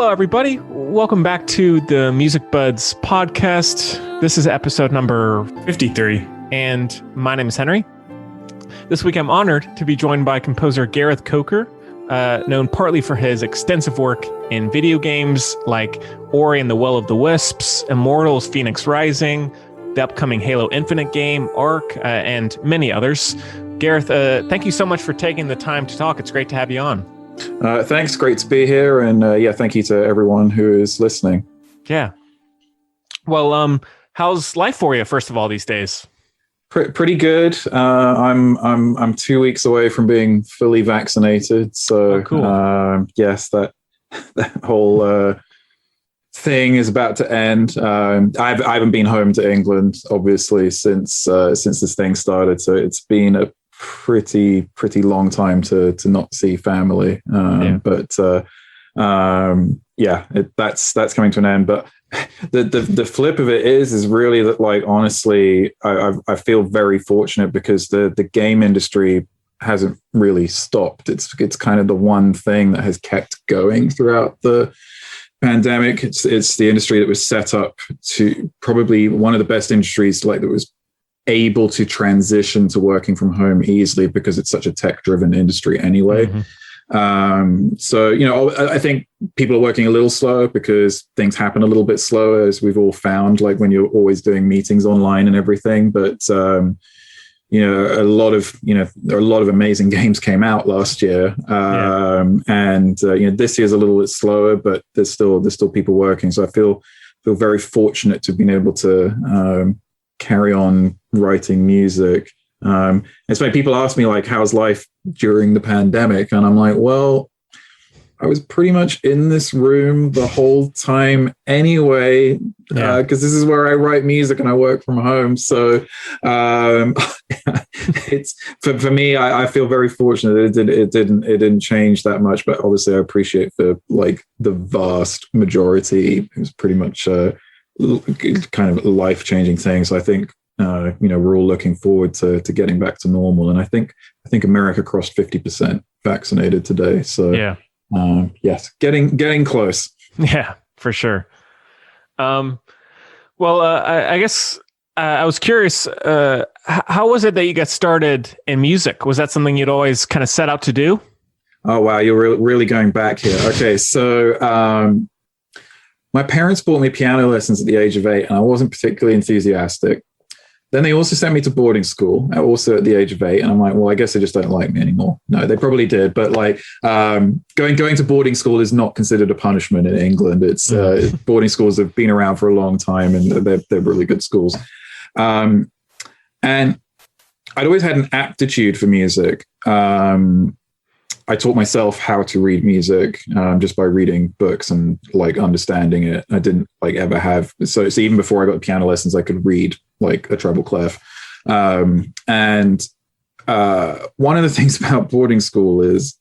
Hello, everybody. Welcome back to the Music Buds podcast. This is episode number 53, and my name is Henry. This week, I'm honored to be joined by composer Gareth Coker, known partly for his extensive work in video games like Ori and the Will of the Wisps, Immortals Fenyx Rising, the upcoming Halo Infinite game, Arc, and many others. Gareth, thank you so much for taking the time to talk. It's great to have you on. Thanks. Great to be here. And thank you to everyone who is listening. Yeah. Well, how's life for you, first of all, these days? Pretty good. I'm 2 weeks away from being fully vaccinated. So, cool. Yes, that whole thing is about to end. I haven't been home to England, obviously, since this thing started. So it's been a pretty long time to not see family. But that's coming to an end. But the flip of it is really that, like, honestly, I feel very fortunate because the game industry hasn't really stopped. It's kind of the one thing that has kept going throughout the pandemic. It's the industry that was set up to probably one of the best industries, like, that was able to transition to working from home easily because it's such a tech-driven industry anyway. Mm-hmm. I think people are working a little slower because things happen a little bit slower, as we've all found, like when you're always doing meetings online and everything. But a lot of amazing games came out last year, and this year's a little bit slower, but there's still people working. So I feel very fortunate to have been able to carry on writing music. It's like people ask me, like, how's life during the pandemic? And I'm like, well, I was pretty much in this room the whole time anyway, because this is where I write music and I work from home. So it's for me, I feel very fortunate that it didn't change that much. But obviously, I appreciate for, like, the vast majority, it was pretty much kind of life-changing thing. So I think we're all looking forward to getting back to normal. And I think America crossed 50% vaccinated today. So yes, getting close. Yeah, for sure. I guess I was curious, how was it that you got started in music? Was that something you'd always kind of set out to do? Oh, wow. You're really going back here. Okay. So my parents bought me piano lessons at the age of 8, and I wasn't particularly enthusiastic. Then they also sent me to boarding school, also at the age of 8. And I'm like, well, I guess they just don't like me anymore. No, they probably did. But, like, going to boarding school is not considered a punishment in England. It's boarding schools have been around for a long time, and they're really good schools. And I'd always had an aptitude for music. I taught myself how to read music just by reading books and, like, understanding it. I didn't, like, ever have. So even before I got the piano lessons, I could read, like, a treble clef. And one of the things about boarding school is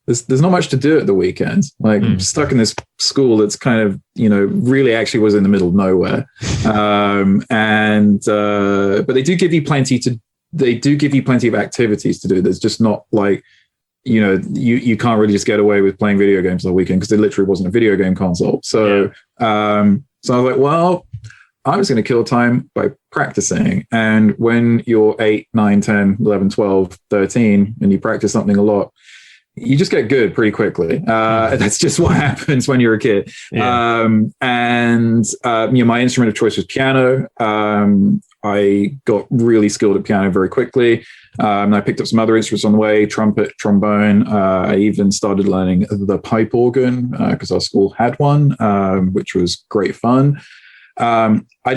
there's not much to do at the weekends. Like, I'm stuck in this school that's kind of, really actually was in the middle of nowhere. But they do give you plenty of activities to do. There's just not, like, you can't really just get away with playing video games on the weekend because it literally wasn't a video game console. So, so I was like, well, I was going to kill time by practicing. And when you're 8, 9, 10, 11, 12, 13, and you practice something a lot, you just get good pretty quickly. That's just what happens when you're a kid. Yeah. My instrument of choice was piano. I got really skilled at piano very quickly. And I picked up some other instruments on the way: trumpet, trombone. I even started learning the pipe organ because our school had one, which was great fun. I got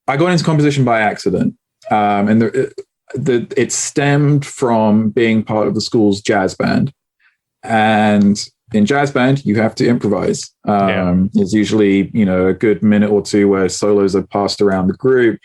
into composition by accident. It stemmed from being part of the school's jazz band. And in jazz band, you have to improvise. There's usually, a good minute or two where solos are passed around the group.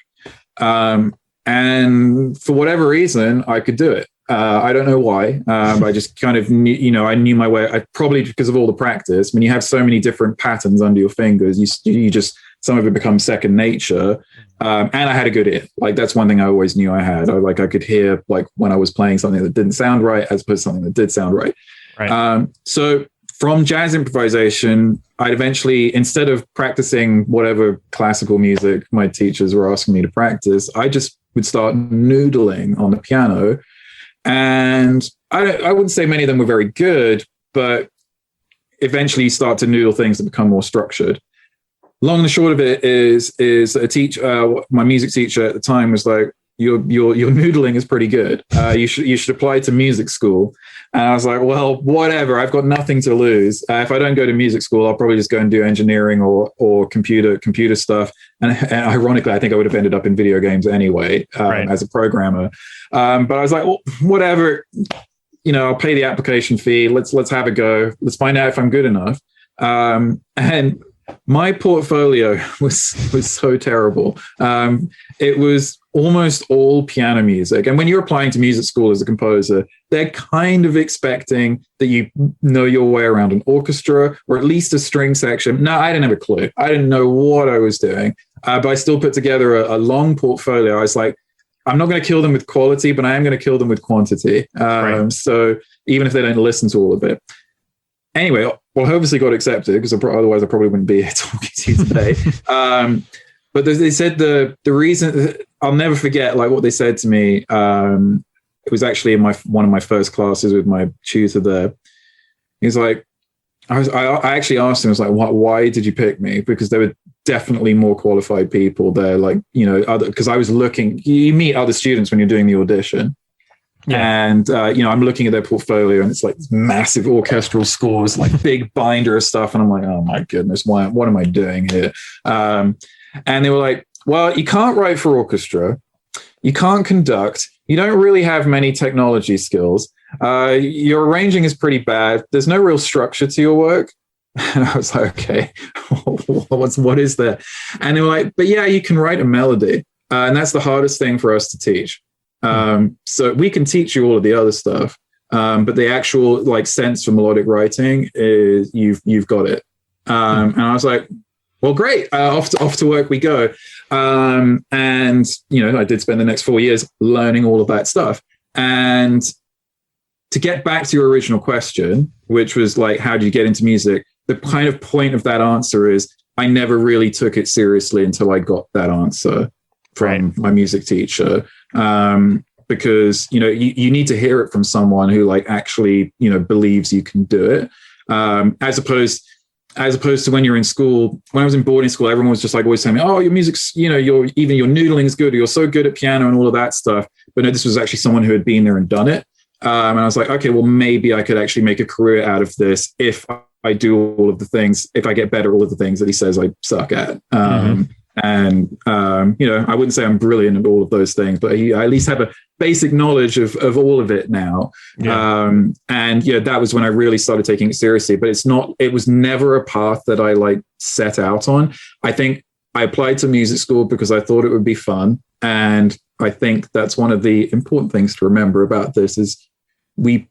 And for whatever reason, I could do it. I don't know why. I just kind of knew, I knew my way. Probably because of all the practice. When you have so many different patterns under your fingers, you just, some of it becomes second nature. And I had a good ear. Like, that's one thing I always knew I had. I could hear, like, when I was playing something that didn't sound right as opposed to something that did sound right. So from jazz improvisation, I'd eventually, instead of practicing whatever classical music my teachers were asking me to practice, I just would start noodling on the piano. And I wouldn't say many of them were very good, but eventually you start to noodle things that become more structured. Long and the short of it is a teacher, my music teacher at the time was like, your noodling is pretty good. You should apply to music school. And I was like, well, whatever. I've got nothing to lose. If I don't go to music school, I'll probably just go and do engineering or computer stuff. And ironically, I think I would have ended up in video games anyway as a programmer. But I was like, well, whatever. I'll pay the application fee. Let's have a go. Let's find out if I'm good enough. And my portfolio was so terrible. It was almost all piano music. And when you're applying to music school as a composer, they're kind of expecting that you know your way around an orchestra or at least a string section. No, I didn't have a clue. I didn't know what I was doing. But I still put together a long portfolio. I was like, I'm not going to kill them with quality, but I am going to kill them with quantity. Right. So even if they don't listen to all of it. Anyway, well, obviously got accepted because otherwise I probably wouldn't be here talking to you today. But they said the reason, I'll never forget like what they said to me. It was actually in one of my first classes with my tutor there. He's like, I actually asked him, I was like, why did you pick me? Because there were definitely more qualified people there. Like, because I was looking, you meet other students when you're doing the audition. Yeah. And, I'm looking at their portfolio and it's like massive orchestral scores, like big binder of stuff. And I'm like, oh my goodness, what am I doing here? And they were like, well, you can't write for orchestra. You can't conduct. You don't really have many technology skills. Your arranging is pretty bad. There's no real structure to your work. And I was like, okay, what is there? And they were like, but yeah, you can write a melody. And that's the hardest thing for us to teach. So we can teach you all of the other stuff. But the actual like sense for melodic writing is you've got it. And I was like, well, great. Off to work we go. And, I did spend the next 4 years learning all of that stuff. And to get back to your original question, which was like, how do you get into music? The kind of point of that answer is I never really took it seriously until I got that answer from my music teacher. Because, you need to hear it from someone who like actually, believes you can do it. As opposed to when you're in school. When I was in boarding school, everyone was just like always saying, oh, your music's, your noodling is good, or you're so good at piano and all of that stuff. But no, this was actually someone who had been there and done it. And I was like, okay, well, maybe I could actually make a career out of this if I do all of the things, if I get better at all of the things that he says I suck at. And, I wouldn't say I'm brilliant at all of those things, but I at least have a basic knowledge of all of it now. Yeah. That was when I really started taking it seriously, but it was never a path that I like set out on. I think I applied to music school because I thought it would be fun. And I think that's one of the important things to remember about this is we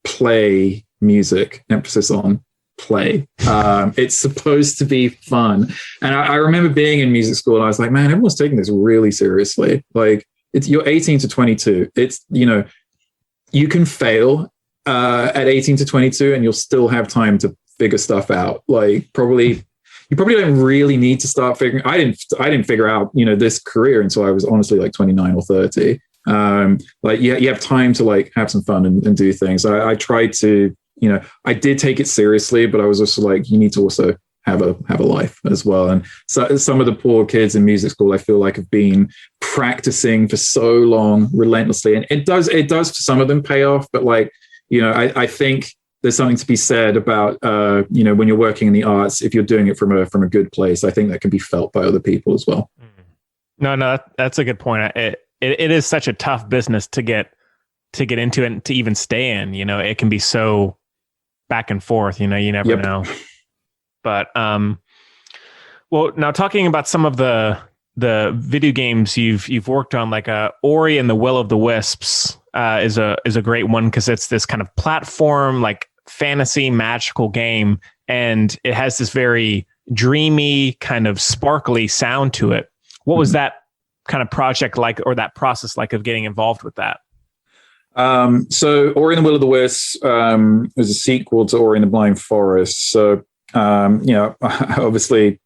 play music, emphasis on play. It's supposed to be fun. And I remember being in music school and I was like, man, everyone's taking this really seriously. Like you're 18 to 22. It's, you can fail at 18 to 22 and you'll still have time to figure stuff out. Like you probably don't really need to start figuring. I didn't figure out, this career until I was honestly like 29 or 30. You have time to like have some fun and do things. I tried to, I did take it seriously, but I was also like, you need to also have a life as well. And so some of the poor kids in music school, I feel like have been practicing for so long relentlessly. And it does for some of them pay off. But like, I think there's something to be said about, when you're working in the arts, if you're doing it from a good place, I think that can be felt by other people as well. No, that's a good point. It is such a tough business to get into it and to even stay in, it can be so back and forth, you never know. But, well, now talking about some of the video games you've worked on, like Ori and the Will of the Wisps is a great one because it's this kind of platform, like fantasy magical game. And it has this very dreamy kind of sparkly sound to it. What was that kind of project like, or that process like of getting involved with that? So Ori and the Will of the Wisps is a sequel to Ori and the Blind Forest. So, obviously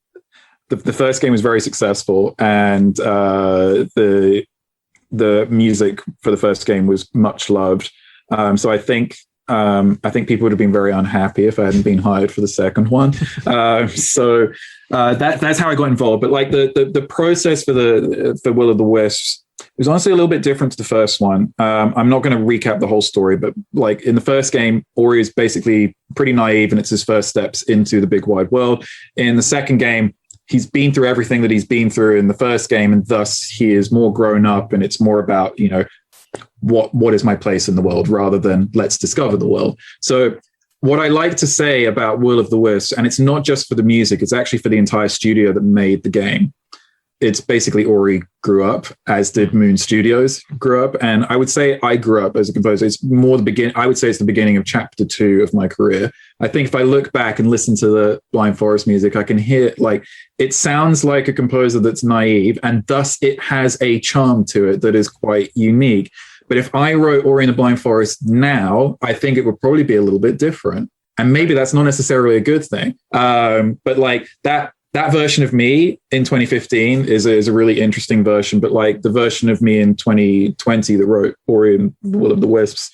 the first game was very successful, and the music for the first game was much loved. So I think people would have been very unhappy if I hadn't been hired for the second one. So that's how I got involved. But like the process for Will of the Wisps was honestly a little bit different to the first one. I'm not going to recap the whole story, but like in the first game, Ori is basically pretty naive, and it's his first steps into the big wide world. In the second game, he's been through everything that he's been through in the first game, and thus he is more grown up, and it's more about, what is my place in the world rather than let's discover the world. So what I like to say about Will of the Wisps, and it's not just for the music, it's actually for the entire studio that made the game. It's basically Ori grew up, as did Moon Studios grew up. And I would say I grew up as a composer. It's more I would say it's the beginning of chapter 2 of my career. I think if I look back and listen to the Blind Forest music, I can hear it sounds like a composer that's naive, and thus it has a charm to it that is quite unique. But if I wrote Ori and the Blind Forest now, I think it would probably be a little bit different. And maybe that's not necessarily a good thing. But like that version of me in 2015 is a really interesting version. But like the version of me in 2020 that wrote Ori and the Will of the Wisps,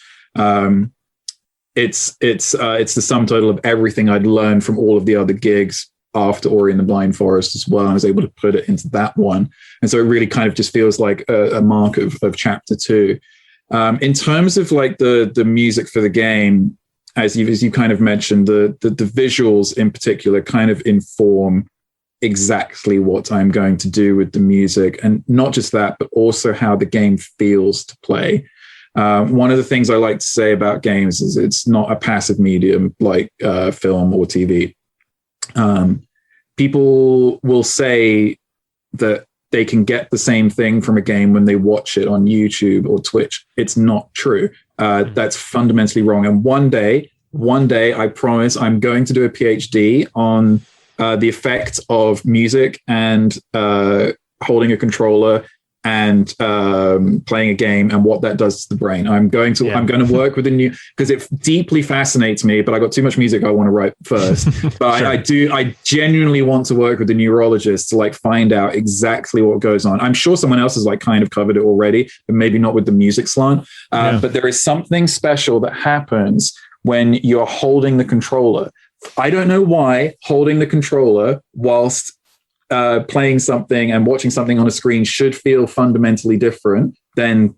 it's the sum total of everything I'd learned from all of the other gigs after Ori and the Blind Forest as well. I was able to put it into that one. And so it really kind of just feels like a mark of chapter 2. In terms of like the music for the game, as you kind of mentioned, the visuals in particular kind of inform exactly what I'm going to do with the music. And not just that, but also how the game feels to play. One of the things I like to say about games is it's not a passive medium like film or TV. People will say that they can get the same thing from a game when they watch it on YouTube or Twitch. It's not true. That's fundamentally wrong. And one day, I promise I'm going to do a PhD on the effect of music and holding a controller and playing a game and what that does to the brain. I'm going to work with because it deeply fascinates me, but I got too much music I want to write first. But sure. I genuinely want to work with a neurologist to like find out exactly what goes on. I'm sure someone else has like kind of covered it already, but maybe not with the music slant. But there is something special that happens when you're holding the controller. I don't know why holding the controller whilst playing something and watching something on a screen should feel fundamentally different than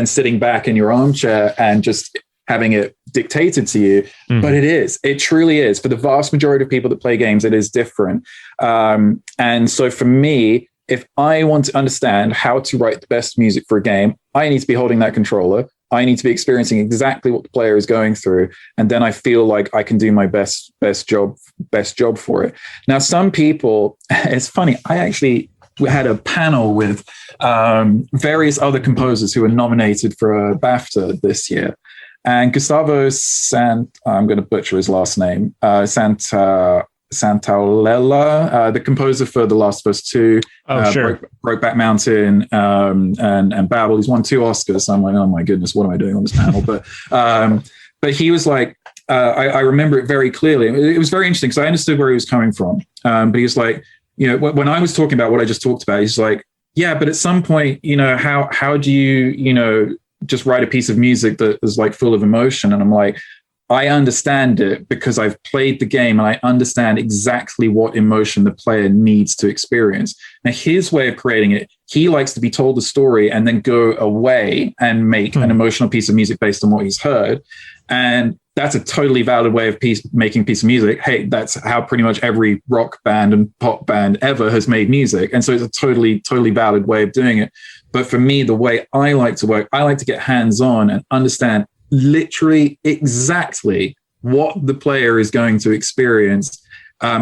sitting back in your armchair and just having it dictated to you. But it truly is. For the vast majority of people that play games, it is different. And so for me, if I want to understand how to write the best music for a game, I need to be holding that controller. I need to be experiencing exactly what the player is going through. And then I feel like I can do my best job for it. Now, some people, it's funny, we had a panel with various other composers who were nominated for a BAFTA this year. And Gustavo I'm going to butcher his last name, Santaolalla, the composer for The Last of Us 2, sure. Brokeback Mountain, and Babel. He's won 2 Oscars. So I'm like, oh my goodness, what am I doing on this panel? But he was like, I remember it very clearly. It was very interesting because I understood where he was coming from. But he was like, when I was talking about what I just talked about, he's like, yeah, but at some point, how do you, just write a piece of music that is like full of emotion? And I'm like, I understand it because I've played the game and I understand exactly what emotion the player needs to experience. Now, his way of creating it, he likes to be told the story and then go away and make an emotional piece of music based on what he's heard. And that's a totally valid way of making a piece of music. Hey, that's how pretty much every rock band and pop band ever has made music. And so it's a totally, totally valid way of doing it. But for me, the way I like to work, I like to get hands-on and understand literally exactly what the player is going to experience,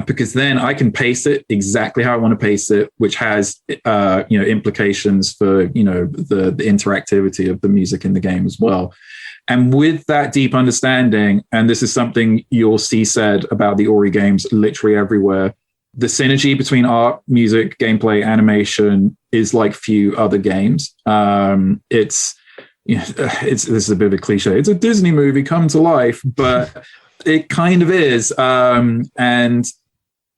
because then I can pace it exactly how I want to pace it, which has implications for the interactivity of the music in the game as well. And with that deep understanding, and this is something you'll see said about the Ori games literally everywhere, the synergy between art, music, gameplay, animation is like few other games. this is a bit of a cliche. It's a Disney movie come to life, but it kind of is. And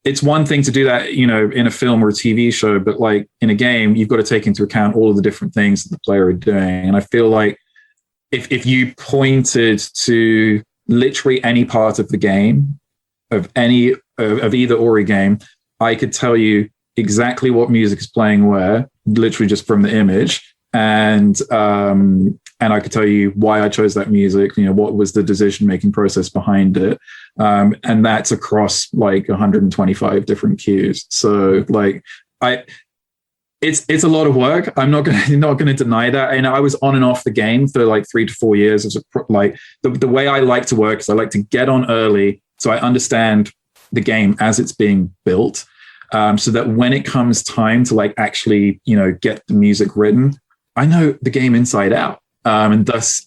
it's one thing to do that, in a film or a TV show, but like in a game, you've got to take into account all of the different things that the player are doing. And I feel like if you pointed to literally any part of the game, of either Ori game, I could tell you exactly what music is playing where, literally just from the image. And I could tell you why I chose that music, what was the decision-making process behind it. And that's across like 125 different cues. So like it's a lot of work. I'm not going to deny that. And I was on and off the game for like 3 to 4 years. Like the way I like to work is I like to get on early so I understand the game as it's being built. So that when it comes time to like actually, get the music written, I know the game inside out. And thus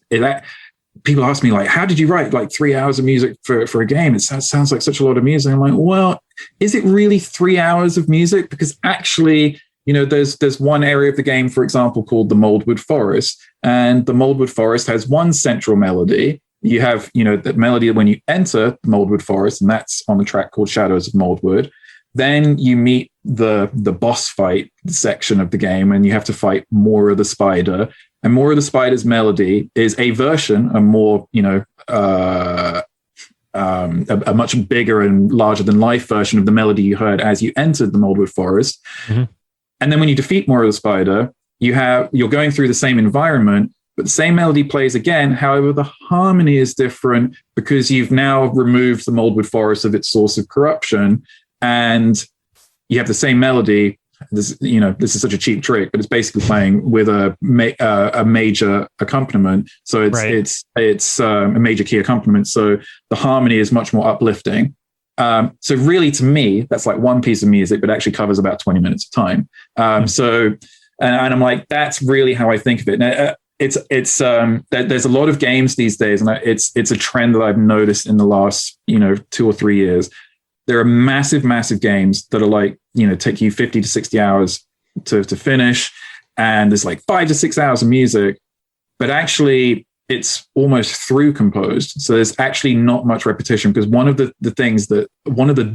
people ask me like, how did you write like 3 hours of music for a game? It sounds like such a lot of music. I'm like, well, is it really 3 hours of music? Because actually, there's one area of the game, for example, called the Moldwood Forest. And the Moldwood Forest has one central melody. You have, the melody when you enter the Moldwood Forest, and that's on the track called Shadows of Moldwood. Then you meet the boss fight section of the game, and you have to fight Mora the Spider. And Mora the Spider's melody is a version, a more, a much bigger and larger than life version of the melody you heard as you entered the Moldwood Forest. Mm-hmm. And then when you defeat Mora the Spider, you're going through the same environment, but the same melody plays again. However, the harmony is different because you've now removed the Moldwood Forest of its source of corruption. And you have the same melody. This is such a cheap trick, but it's basically playing with a major accompaniment. So it's a major key accompaniment. So the harmony is much more uplifting. So really, to me, that's like one piece of music, but actually covers about 20 minutes of time. So, and I'm like, that's really how I think of it. Now, there's a lot of games these days, and it's a trend that I've noticed in the last 2 or 3 years. There are massive games that are like, take you 50 to 60 hours to finish. And there's like 5 to 6 hours of music, but actually it's almost through composed. So there's actually not much repetition, because one of the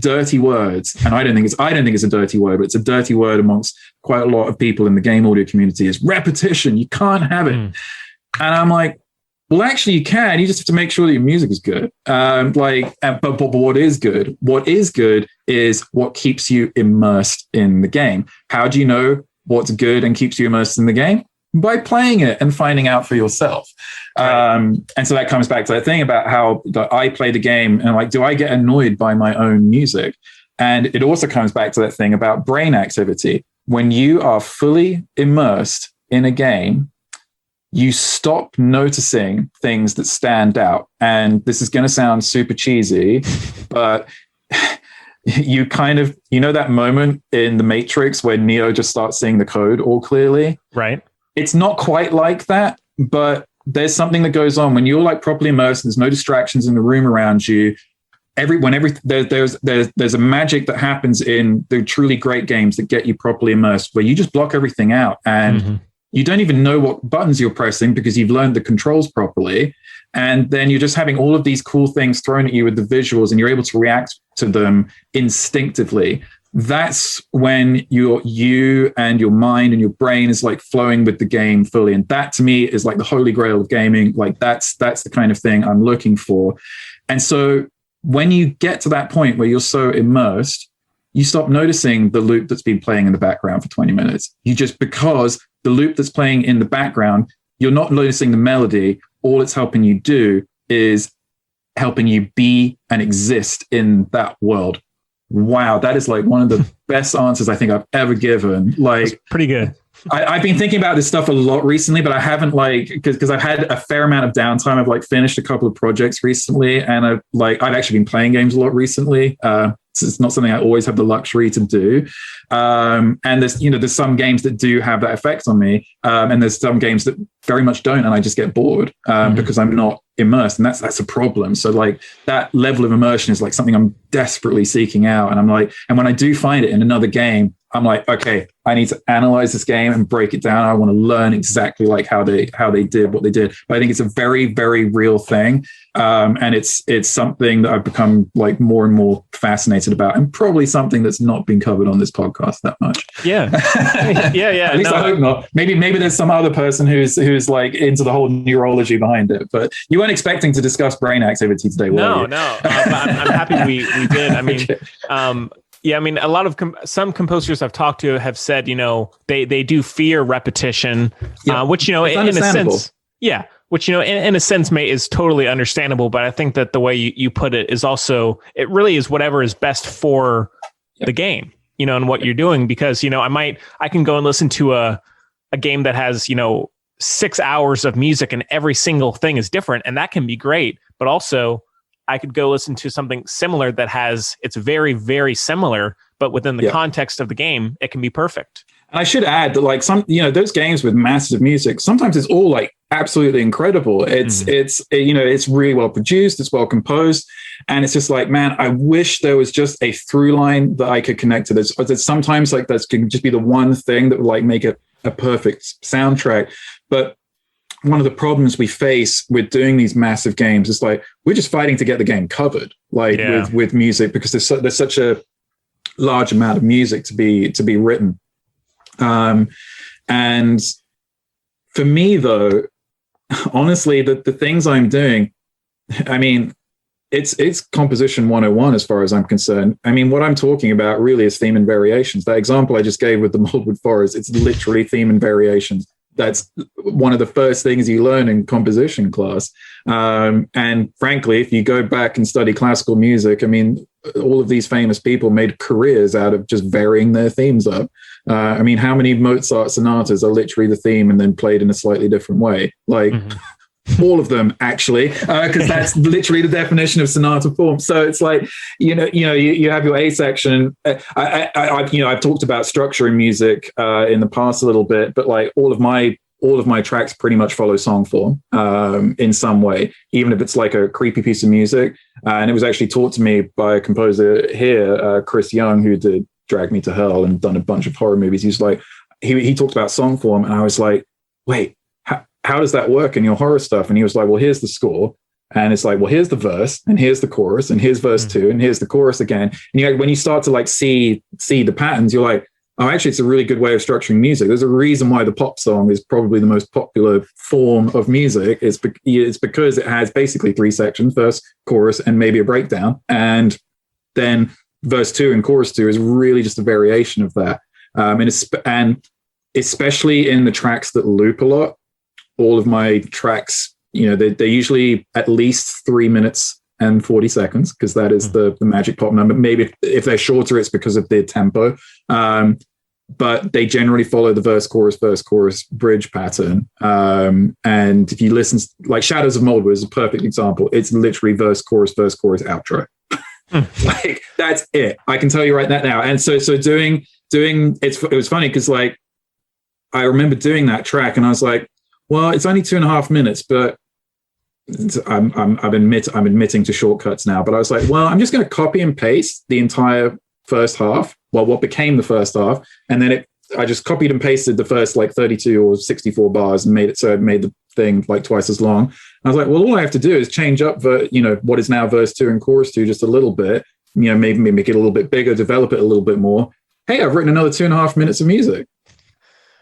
dirty words, and I don't think it's a dirty word, but it's a dirty word amongst quite a lot of people in the game audio community, is repetition. You can't have it. And I'm like, well, actually, you can. You just have to make sure that your music is good. But what is good? What is good is what keeps you immersed in the game. How do you know what's good and keeps you immersed in the game? By playing it and finding out for yourself. Right. And so that comes back to that thing about how I play the game and like, do I get annoyed by my own music? And it also comes back to that thing about brain activity. When you are fully immersed in a game, you stop noticing things that stand out. And this is going to sound super cheesy, but you kind of, that moment in The Matrix where Neo just starts seeing the code all clearly? Right. It's not quite like that, but there's something that goes on when you're like properly immersed and there's no distractions in the room around you. There's a magic that happens in the truly great games that get you properly immersed, where you just block everything out and you don't even know what buttons you're pressing because you've learned the controls properly. And then you're just having all of these cool things thrown at you with the visuals, and you're able to react to them instinctively. That's when you and your mind and your brain is like flowing with the game fully. And that to me is like the holy grail of gaming. Like that's the kind of thing I'm looking for. And so when you get to that point where you're so immersed, you stop noticing the loop that's been playing in the background for 20 minutes. Because the loop that's playing in the background, you're not noticing the melody. All it's helping you do is helping you be and exist in that world. Wow, that is like one of the best answers I think I've ever given. Like, that's pretty good. I've been thinking about this stuff a lot recently, but I haven't because I've had a fair amount of downtime. I've like finished a couple of projects recently, and I've actually been playing games a lot recently. It's not something I always have the luxury to do. And there's some games that do have that effect on me. And there's some games that very much don't. And I just get bored because I'm not immersed. And that's a problem. So like that level of immersion is like something I'm desperately seeking out. And I'm like, and when I do find it in another game, I'm like, okay, I need to analyze this game and break it down. I want to learn exactly like how they did what they did. But I think it's a very, very real thing. And it's something that I've become like more and more fascinated about, and probably something that's not been covered on this podcast that much. Yeah. Yeah. At least I hope not. Maybe there's some other person who's like into the whole neurology behind it. But you weren't expecting to discuss brain activity today, were you? No. I'm happy we did. I mean, okay. Yeah, I mean, a lot of some composers I've talked to have said, they do fear repetition, which, in a sense, which, in a sense is totally understandable. But I think that the way you put it is also, it really is whatever is best for the game, and what you're doing. Because, I can go and listen to a game that has, 6 hours of music and every single thing is different. And that can be great. But also, I could go listen to something similar that it's very, very similar, but within the context of the game, it can be perfect. And I should add that like those games with massive music, sometimes it's all like absolutely incredible. It's really well produced. It's well composed. And it's just like, man, I wish there was just a through line that I could connect to this. Sometimes like that can just be the one thing that would like make it a perfect soundtrack. But one of the problems we face with doing these massive games is like we're just fighting to get the game covered, like with music, because there's such a large amount of music to be written. And for me, though, honestly, the things I'm doing, I mean, it's composition 101 as far as I'm concerned. I mean, what I'm talking about really is theme and variations. That example I just gave with the Moldwood Forest, it's literally theme and variations. That's one of the first things you learn in composition class. And frankly, if you go back and study classical music, I mean, all of these famous people made careers out of just varying their themes up. I mean, how many Mozart sonatas are literally the theme and then played in a slightly different way? Like all of them, actually, because that's literally the definition of sonata form. So it's like, you have your A section. I've talked about structure in music in the past a little bit, but like all of my tracks pretty much follow song form in some way, even if it's like a creepy piece of music. And it was actually taught to me by a composer here, Chris Young, who did Drag Me to Hell and done a bunch of horror movies. He's like, he talked about song form, and I was like, wait, how does that work in your horror stuff? And he was like, well, here's the score. And it's like, well, here's the verse, and here's the chorus, and here's verse 2, and here's the chorus again. And when you start to like see the patterns, you're like, oh, actually, it's a really good way of structuring music. There's a reason why the pop song is probably the most popular form of music. It's because it has basically 3 sections, verse, chorus, and maybe a breakdown. And then verse 2 and chorus 2 is really just a variation of that. And especially in the tracks that loop a lot, all of my tracks, they're usually at least 3 minutes and 40 seconds, because that is the magic pop number. Maybe if they're shorter, it's because of their tempo. But they generally follow the verse, chorus, bridge pattern. And if you listen, like Shadows of Moldwood is a perfect example. It's literally verse, chorus, outro. Like that's it. I can tell you right now. And so doing it was funny because like I remember doing that track and I was like, well, it's only 2.5 minutes, but I'm admitting to shortcuts now. But I was like, well, I'm just going to copy and paste the entire first half. Well, what became the first half, and then I just copied and pasted the first like 32 or 64 bars and made it so it made the thing like twice as long. And I was like, well, all I have to do is change up what is now verse 2 and chorus 2 just a little bit. Maybe make it a little bit bigger, develop it a little bit more. Hey, I've written another 2.5 minutes of music.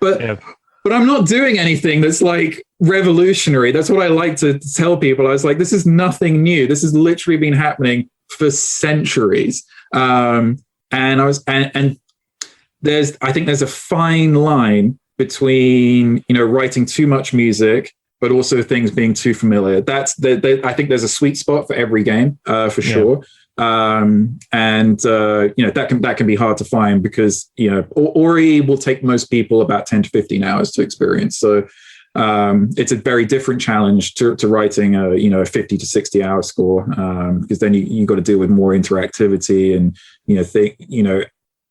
But I'm not doing anything that's like revolutionary. That's what I like to tell people. I was like, this is nothing new. This has literally been happening for centuries. And I think there's a fine line between, writing too much music, but also things being too familiar. I think there's a sweet spot for every game, for sure. That can be hard to find because Ori will take most people about 10 to 15 hours to experience. So it's a very different challenge to writing a 50 to 60 hour score, because then you got to deal with more interactivity and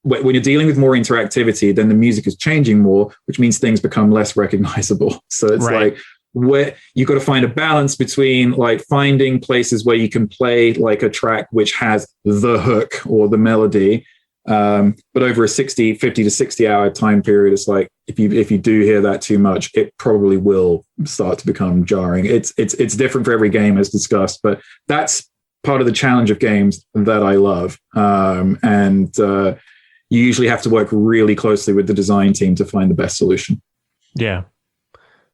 when you're dealing with more interactivity, then the music is changing more, which means things become less recognizable. So it's like where you got to find a balance between like finding places where you can play like a track which has the hook or the melody, But over a 50 to 60 hour time period, it's like, if you do hear that too much, it probably will start to become jarring. It's different for every game, as discussed, but that's part of the challenge of games that I love. You usually have to work really closely with the design team to find the best solution. Yeah.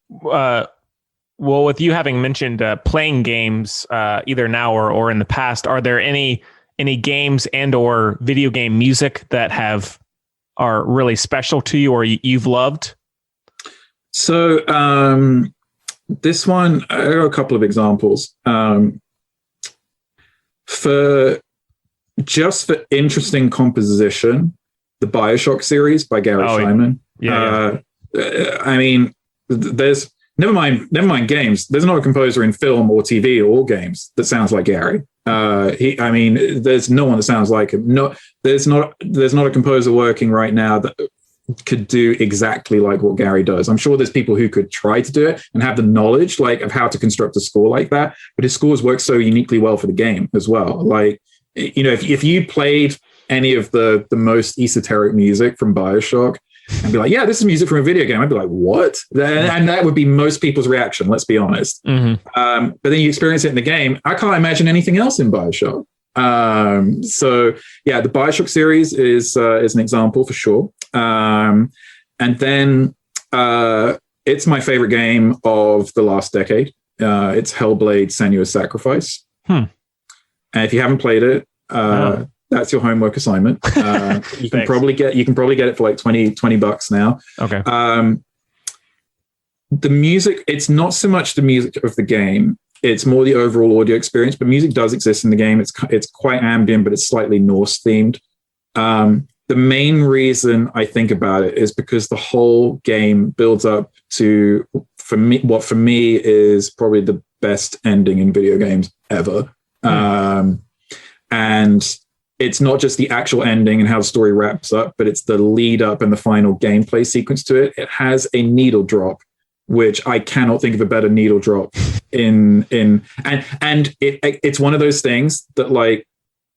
Well, with you having mentioned playing games either now or in the past, are there any games and or video game music that are really special to you or you've loved? So this one, I got a couple of examples. For interesting composition, the BioShock series by Gareth Coker. Yeah. I mean, there's never mind games. There's not a composer in film or TV or games that sounds like Gary. There's no one that sounds like him. No, there's not a composer working right now that could do exactly like what Gary does. I'm sure there's people who could try to do it and have the knowledge of how to construct a score like that, but his scores work so uniquely well for the game as well. Like, if you played any of the most esoteric music from BioShock and be like, yeah, this is music from a video game, I'd be like, what? And that would be most people's reaction, let's be honest. Mm-hmm. But then you experience it in the game. I can't imagine anything else in BioShock. So yeah, the BioShock series is an example for sure. And then it's my favorite game of the last decade. It's Hellblade: Senua's Sacrifice. And if you haven't played it, that's your homework assignment. You can probably get it for like $20 now. Okay. The music, it's not so much the music of the game, it's more the overall audio experience, but music does exist in the game. It's quite ambient, but it's slightly Norse themed. The main reason I think about it is because the whole game builds up to, for me is probably the best ending in video games ever. And it's not just the actual ending and how the story wraps up, but it's the lead up and the final gameplay sequence to it. It has a needle drop, which I cannot think of a better needle drop it's one of those things that, like,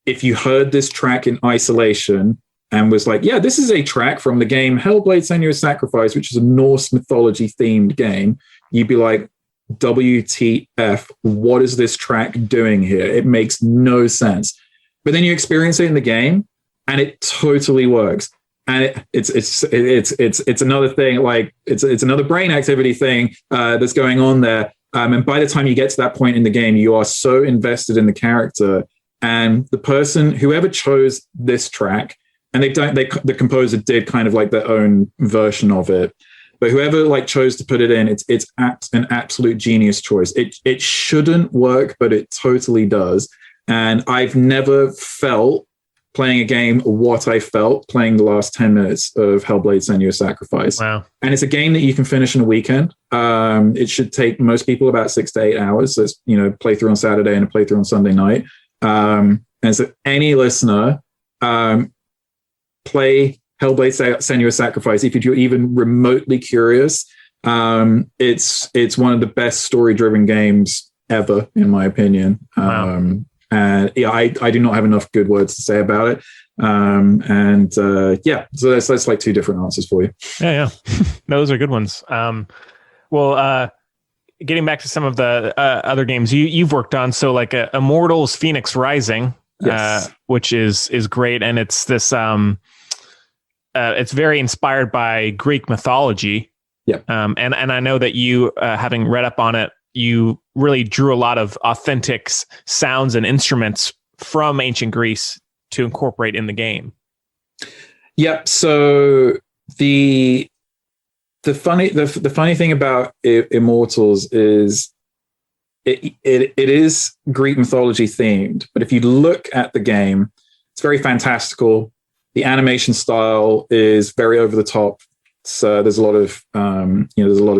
if you heard this track in isolation and was like, yeah, this is a track from the game Hellblade: Senua's Sacrifice, which is a Norse mythology themed game, you'd be like, WTF, what is this track doing here? It makes no sense. But then you experience it in the game and it totally works. And it's another thing, like it's another brain activity thing that's going on there. And by the time you get to that point in the game, you are so invested in the character and the person, whoever chose this track, and the composer did kind of like their own version of it. But whoever like chose to put it in, it's an absolute genius choice. It shouldn't work, but it totally does. And I've never felt playing a game what I felt playing the last 10 minutes of Hellblade: Senua's Sacrifice. Wow. And it's a game that you can finish in a weekend. It should take most people about 6 to 8 hours. So it's, playthrough on Saturday and a playthrough on Sunday night. And so any listener, play Hellblade: Senua's Sacrifice if you're even remotely curious. It's one of the best story-driven games ever, in my opinion. Wow. And yeah, I do not have enough good words to say about it. So that's like two different answers for you. Yeah. Those are good ones. Getting back to some of the other games you've worked on, so like Immortals Fenyx Rising, yes. Which is great, and it's this it's very inspired by Greek mythology. Yeah. And I know that you, having read up on it, you really drew a lot of authentic sounds and instruments from ancient Greece to incorporate in the game. Yep. So the funny thing about Immortals is it is Greek mythology themed, but if you look at the game, it's very fantastical. The animation style is very over the top. So there's a lot of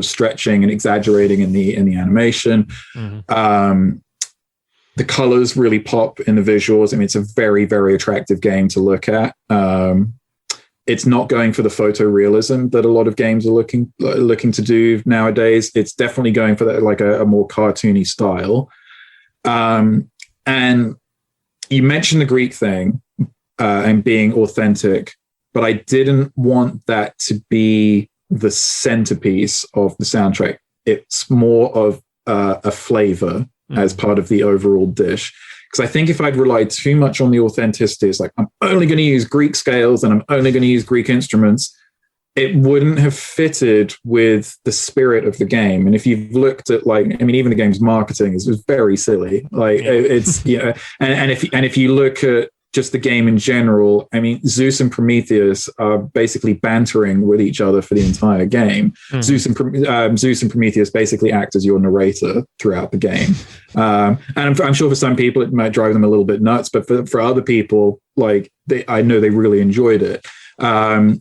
stretching and exaggerating in the animation. Mm-hmm. The colors really pop in the visuals. I mean, it's a very, very attractive game to look at. It's not going for the photorealism that a lot of games are looking to do nowadays. It's definitely going for that, like a more cartoony style. And you mentioned the Greek thing. and being authentic, but I didn't want that to be the centerpiece of the soundtrack. It's more of a flavor as part of the overall dish. Because I think if I'd relied too much on the authenticity, it's like, I'm only going to use Greek scales and I'm only going to use Greek instruments, it wouldn't have fitted with the spirit of the game. And if you've looked at, like, I mean, even the game's marketing is very silly. Like, it's, you know, and if you look at just the game in general, I mean, Zeus and Prometheus are basically bantering with each other for the entire game. Zeus and Prometheus basically act as your narrator throughout the game. And I'm sure for some people it might drive them a little bit nuts, but for other people, like, I know they really enjoyed it. That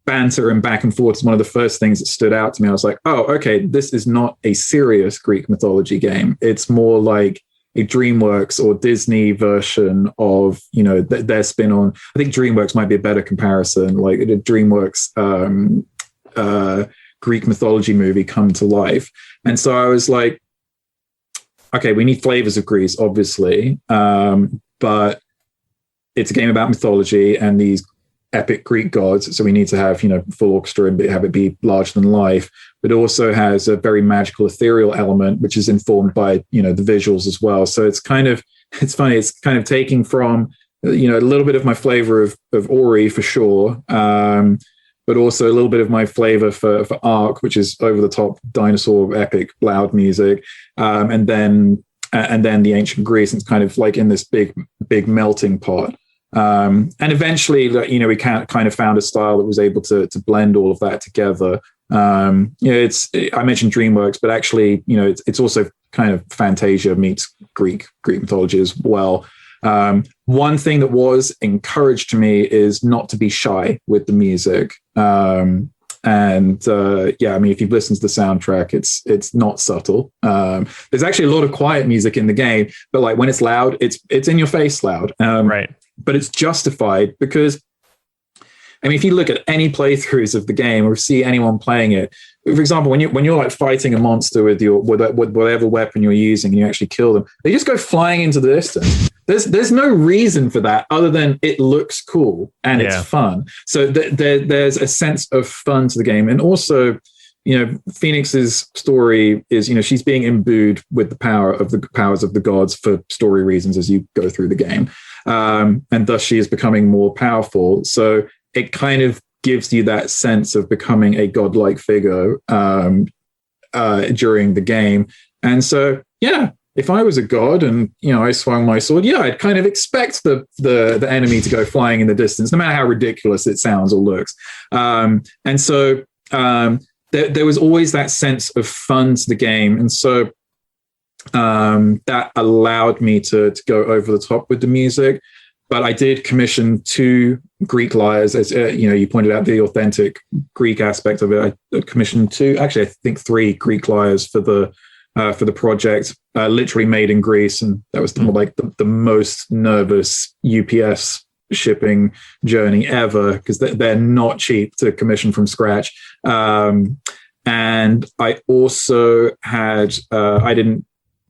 banter and back and forth is one of the first things that stood out to me. I was like, oh, okay, this is not a serious Greek mythology game. It's more like a DreamWorks or Disney version of, you know, their spin on. I think DreamWorks might be a better comparison, like a DreamWorks Greek mythology movie come to life. And so I was like, okay, we need flavors of Greece, obviously, but it's a game about mythology and these epic Greek gods. So we need to have, you know, full orchestra and have it be larger than life, but also has a very magical ethereal element, which is informed by, you know, the visuals as well. So it's funny. It's kind of taking from, you know, a little bit of my flavor of Ori for sure. But also a little bit of my flavor for Ark, which is over the top dinosaur epic loud music. And then the ancient Greece. And it's kind of like in this big melting pot. And eventually, you know, we kind of found a style that was able to blend all of that together. You know, I mentioned DreamWorks, but actually, you know, it's also kind of Fantasia meets Greek mythology as well. One thing that was encouraged to me is not to be shy with the music. I mean, if you've listened to the soundtrack, it's not subtle. There's actually a lot of quiet music in the game, but like when it's loud, it's in your face loud. Right. But it's justified because, I mean, if you look at any playthroughs of the game or see anyone playing it, for example, when you're like fighting a monster with whatever weapon you're using and you actually kill them, they just go flying into the distance. There's no reason for that other than it looks cool and it's fun. So there's a sense of fun to the game. And also, you know, Phoenix's story is, you know, she's being imbued with the powers of the gods for story reasons as you go through the game. And thus she is becoming more powerful. So it kind of gives you that sense of becoming a godlike figure during the game. And so, yeah, if I was a god and, you know, I swung my sword, yeah, I'd kind of expect the enemy to go flying in the distance, no matter how ridiculous it sounds or looks. And so there was always that sense of fun to the game. And so that allowed me to go over the top with the music. But I did commission 2 Greek lyres, as you know, you pointed out the authentic Greek aspect of it. I commissioned 2, actually, I think 3 Greek lyres for the project, literally made in Greece, and that was like the most nervous UPS shipping journey ever because they're not cheap to commission from scratch. And I also had I didn't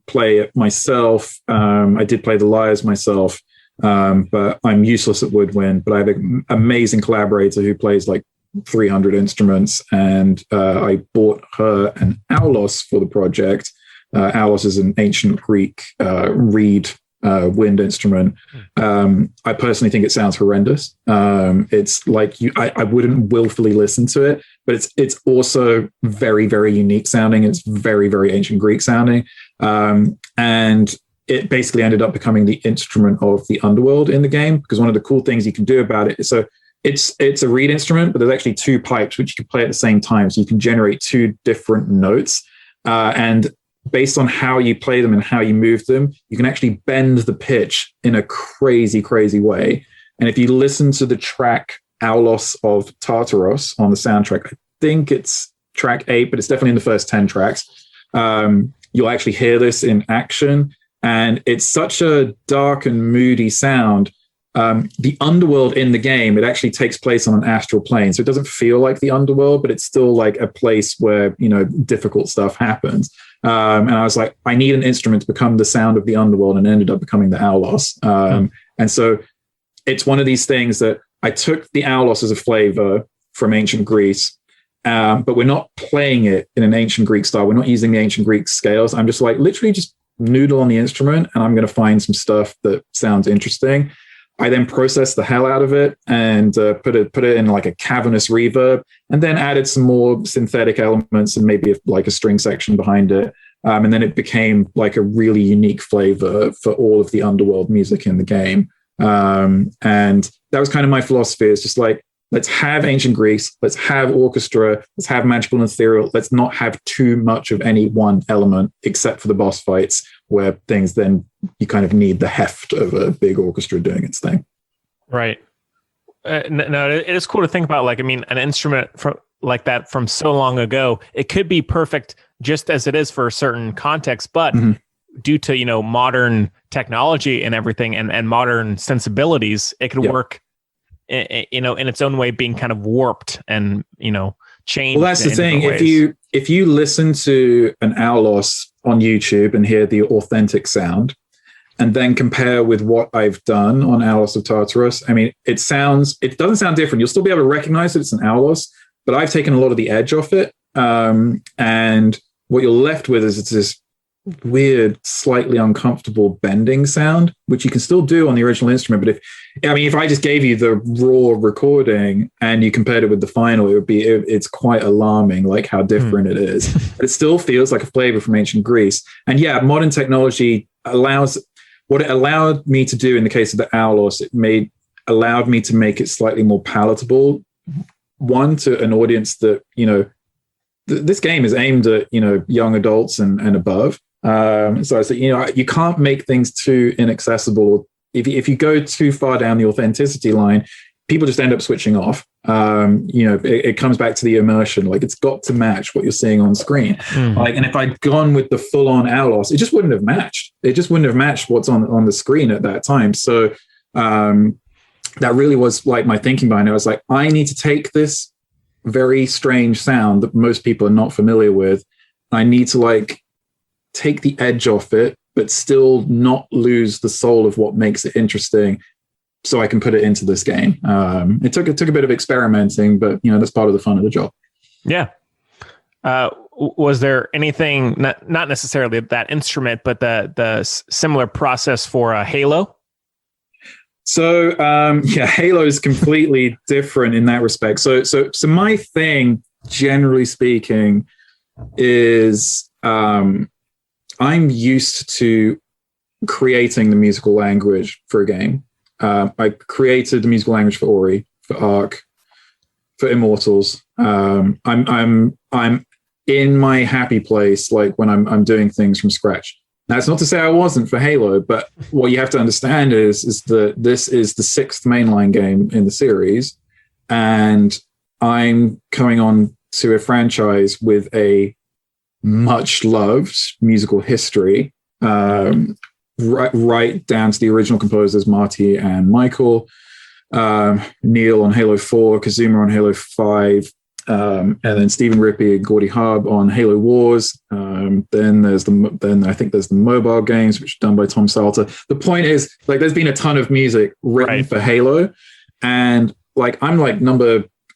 play it myself. I did play the lyres myself. But I'm useless at woodwind, but I have an amazing collaborator who plays like 300 instruments, and I bought her an aulos for the project. Aulos is an ancient Greek reed wind instrument. I personally think it sounds horrendous. It's like I wouldn't willfully listen to it, but it's also very, very unique sounding. It's very, very ancient Greek sounding. And it basically ended up becoming the instrument of the underworld in the game, because one of the cool things you can do about it is, so it's a reed instrument, but there's actually 2 pipes which you can play at the same time. So you can generate 2 different notes. And based on how you play them and how you move them, you can actually bend the pitch in a crazy, crazy way. And if you listen to the track Aulos of Tartaros on the soundtrack, I think it's track 8, but it's definitely in the first 10 tracks. You'll actually hear this in action. And it's such a dark and moody sound. The underworld in the game, it actually takes place on an astral plane. So it doesn't feel like the underworld, but it's still like a place where, you know, difficult stuff happens. And I was like, I need an instrument to become the sound of the underworld, and ended up becoming the aulos. And so it's one of these things that I took the aulos as a flavor from ancient Greece, but we're not playing it in an ancient Greek style. We're not using the ancient Greek scales. I'm just like literally just noodle on the instrument, and I'm going to find some stuff that sounds interesting. I then processed the hell out of it and put it in like a cavernous reverb, and then added some more synthetic elements and maybe like a string section behind it. And then it became like a really unique flavor for all of the underworld music in the game. And that was kind of my philosophy. It's just like, let's have ancient Greece, let's have orchestra, let's have magical and ethereal. Let's not have too much of any one element, except for the boss fights, where things then you kind of need the heft of a big orchestra doing its thing. Right. No, it is cool to think about. Like, I mean, an instrument like that from so long ago, it could be perfect just as it is for a certain context, but due to, modern technology and everything and modern sensibilities, it could work, in its own way, being kind of warped and, changed. Well, that's the thing. If you listen to an aulos on YouTube and hear the authentic sound, and then compare with what I've done on Aulos of Tartarus, I mean, it doesn't sound different. You'll still be able to recognize that it's an aulos, but I've taken a lot of the edge off it. And what you're left with is it's this weird, slightly uncomfortable bending sound, which you can still do on the original instrument. But if I just gave you the raw recording and you compared it with the final, it's quite alarming, like how different it is. But it still feels like a flavor from ancient Greece. And yeah, modern technology what it allowed me to do in the case of the aulos, allowed me to make it slightly more palatable. One, to an audience that, this game is aimed at, young adults and above. So I said, you can't make things too inaccessible. If you go too far down the authenticity line, people just end up switching off. It comes back to the immersion. Like, it's got to match what you're seeing on screen. And if I'd gone with the full-on aulos, it just wouldn't have matched. It just wouldn't have matched what's on the screen at that time. So that really was like my thinking behind it. I was like, I need to take this very strange sound that most people are not familiar with. I need to like take the edge off it, but still not lose the soul of what makes it interesting, so I can put it into this game. It took a bit of experimenting, but that's part of the fun of the job. Yeah. Was there anything, not necessarily that instrument, but the similar process for Halo? So Halo is completely different in that respect. So my thing, generally speaking, is I'm used to creating the musical language for a game. I created the musical language for Ori, for Ark, for Immortals. I'm in my happy place, like when I'm doing things from scratch. Now, it's not to say I wasn't for Halo, but what you have to understand is that this is the 6th mainline game in the series, and I'm coming on to a franchise with a much loved musical history, right down to the original composers, Marty and Michael, Neil on Halo 4, Kazuma on Halo 5, and then Stephen Rippey and Gordy Harb on Halo Wars. Then I think there's the mobile games, which are done by Tom Salter. The point is, like, there's been a ton of music written for Halo, and like I'm like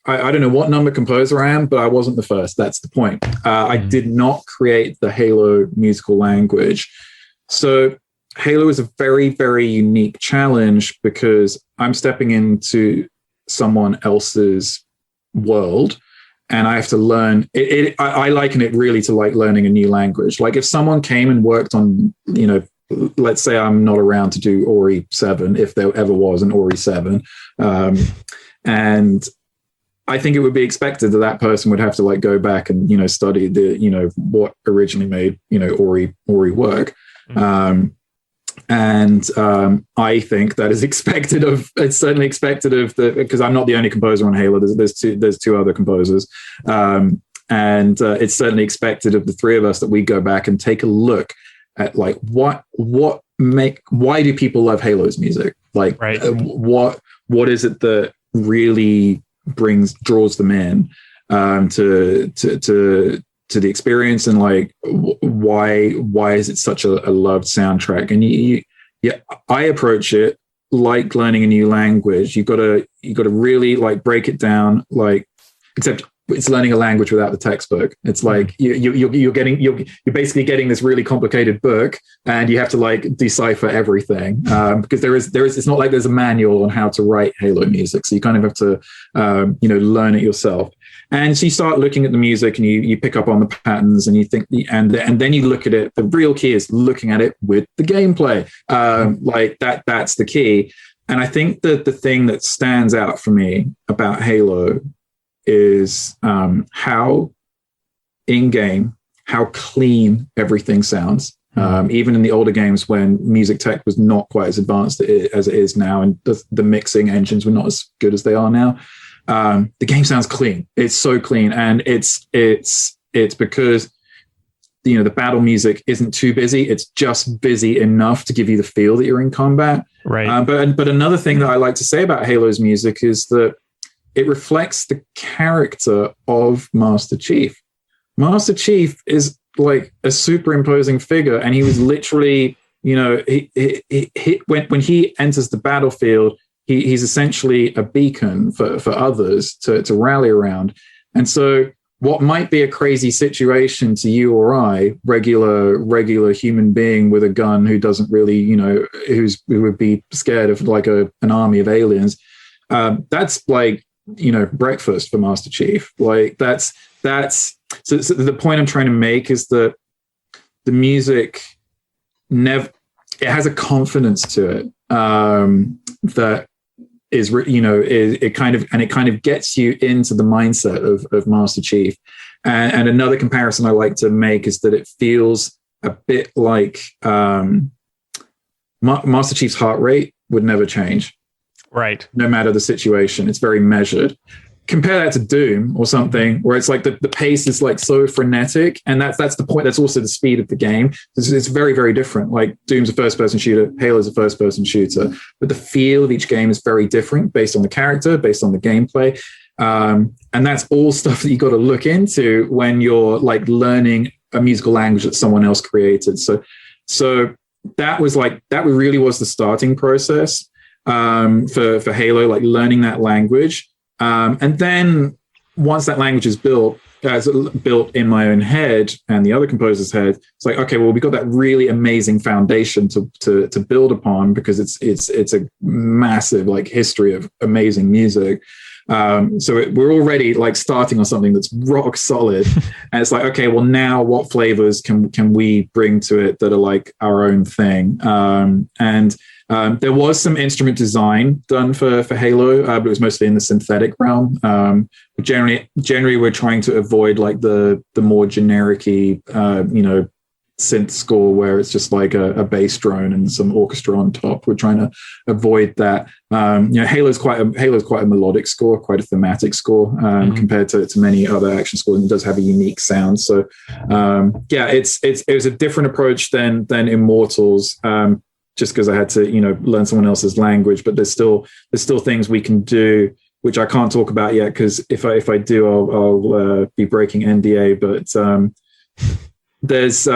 I don't know what number composer I am, but I wasn't the first. That's the point. I did not create the Halo musical language. So Halo is a very, very unique challenge because I'm stepping into someone else's world, and I have to learn it. I liken it really to like learning a new language. Like if someone came and worked on, let's say I'm not around to do Ori 7, if there ever was an Ori 7, and I think it would be expected that person would have to like go back and study the what originally made Ori work. I think that is expected of. It's certainly expected of because I'm not the only composer on Halo. There's two other composers, and it's certainly expected of the three of us that we go back and take a look at like why do people love Halo's music? Like what is it that really draws them in to to the experience and like why is it such a loved soundtrack. And I approach it like learning a new language. You gotta really like break it down, like, except it's learning a language without the textbook. It's like you're basically getting this really complicated book, and you have to like decipher everything, because there is it's not like there's a manual on how to write Halo music, so you kind of have to learn it yourself. And so you start looking at the music, and you pick up on the patterns, and you think and then you look at it. The real key is looking at it with the gameplay. Like that's the key. And I think that the thing that stands out for me about Halo is how in-game, how clean everything sounds. Even in the older games when music tech was not quite as advanced as it is now, and the mixing engines were not as good as they are now, the game sounds clean. It's so clean, and it's because the battle music isn't too busy. It's just busy enough to give you the feel that you're in combat. Right. But another thing that I like to say about Halo's music is that it reflects the character of Master Chief. Master Chief is like a superimposing figure, and he was literally, when he enters the battlefield, he's essentially a beacon for others to rally around. And so what might be a crazy situation to you or I, regular human being with a gun who doesn't really, who would be scared of like an army of aliens, that's like, breakfast for Master Chief. Like that's so the point I'm trying to make is that the music it has a confidence to it, that is, it kind of gets you into the mindset of Master Chief. And another comparison I like to make is that it feels a bit like Master Chief's heart rate would never change. Right. No matter the situation, it's very measured. Compare that to Doom or something, where it's like the pace is like so frenetic, and that's the point. That's also the speed of the game. It's very, very different. Like Doom's a first-person shooter, Halo's a first-person shooter, but the feel of each game is very different based on the character, based on the gameplay, and that's all stuff that you got to look into when you're like learning a musical language that someone else created. So that really was the starting process. For Halo, like learning that language, and then once that language is built in my own head and the other composer's head, it's like, okay, well, we got that really amazing foundation to build upon, because it's a massive like history of amazing music. So we're already like starting on something that's rock solid, and it's like, okay, well, now what flavors can we bring to it that are like our own thing? There was some instrument design done for Halo, but it was mostly in the synthetic realm. Generally, we're trying to avoid like the more generic-y, synth score where it's just like a bass drone and some orchestra on top. We're trying to avoid that. Halo's quite a melodic score, quite a thematic score, compared to many other action scores, and it does have a unique sound. So it was a different approach than Immortals. Just because I had to, learn someone else's language, but there's still things we can do, which I can't talk about yet, because if I do, I'll be breaking NDA. But there's,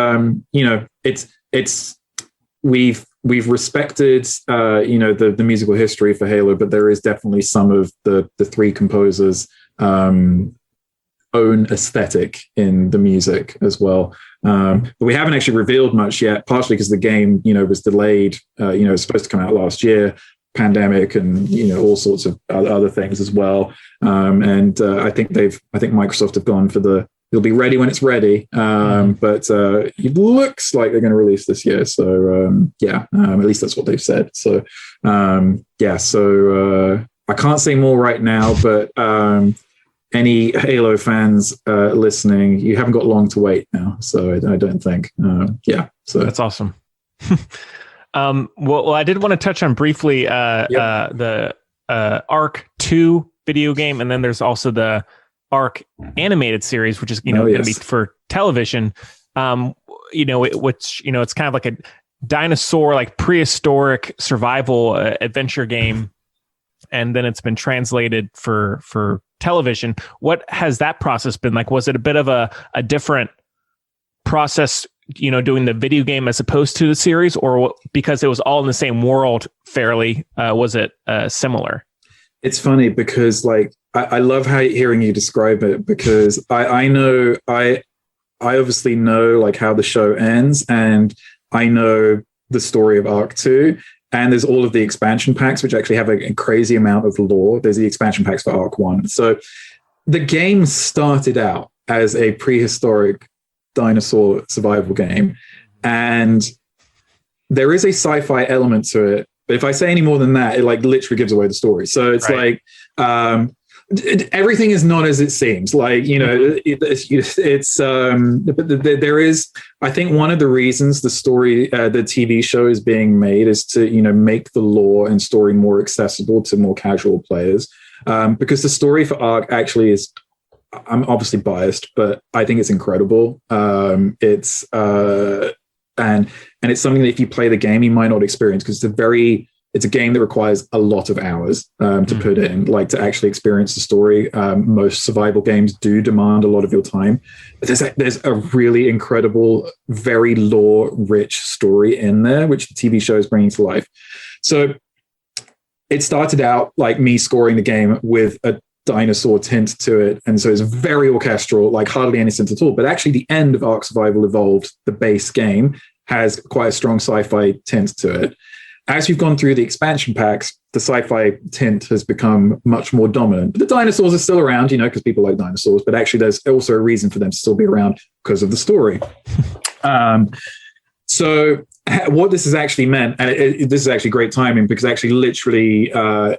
we've respected, the musical history for Halo, but there is definitely some of the three composers' own aesthetic in the music as well. But we haven't actually revealed much yet, partially because the game, was delayed. It was supposed to come out last year, pandemic, and all sorts of other things as well. I think Microsoft have gone for it'll be ready when it's ready. But it looks like they're going to release this year. So at least that's what they've said. So I can't say more right now, but any Halo fans listening, you haven't got long to wait now. So I don't think. So that's awesome. Well, I did want to touch on briefly the Arc 2 video game, and then there's also the Arc animated series, which is going to be for television. It's kind of like a dinosaur, like prehistoric survival adventure game, and then it's been translated for television. What has that process been like? Was it a bit of a different process, doing the video game as opposed to the series, or because it was all in the same world fairly, was it similar? It's funny because like I love hearing you describe it, because I know I obviously know like how the show ends, and I know the story of Arc 2, and there's all of the expansion packs which actually have a crazy amount of lore. There's the expansion packs for Arc 1. So the game started out as a prehistoric dinosaur survival game, and there is a sci-fi element to it, but if I say any more than that, it like literally gives away the story. So it's like everything is not as it seems. Like, but there is, I think one of the reasons the story, the TV show is being made is to, make the lore and story more accessible to more casual players. Because the story for Arc actually is, I'm obviously biased, but I think it's incredible. It's and it's something that if you play the game, you might not experience, because it's a game that requires a lot of hours to put in, like to actually experience the story. Most survival games do demand a lot of your time. But there's a really incredible, very lore-rich story in there, which the TV show is bringing to life. So it started out like me scoring the game with a dinosaur tint to it, and so it's very orchestral, like hardly any synth at all. But actually the end of Ark Survival Evolved, the base game, has quite a strong sci-fi tint to it. As you've gone through the expansion packs, the sci-fi tint has become much more dominant. But the dinosaurs are still around, because people like dinosaurs, but actually there's also a reason for them to still be around because of the story. So what this has actually meant, and this is actually great timing, because actually literally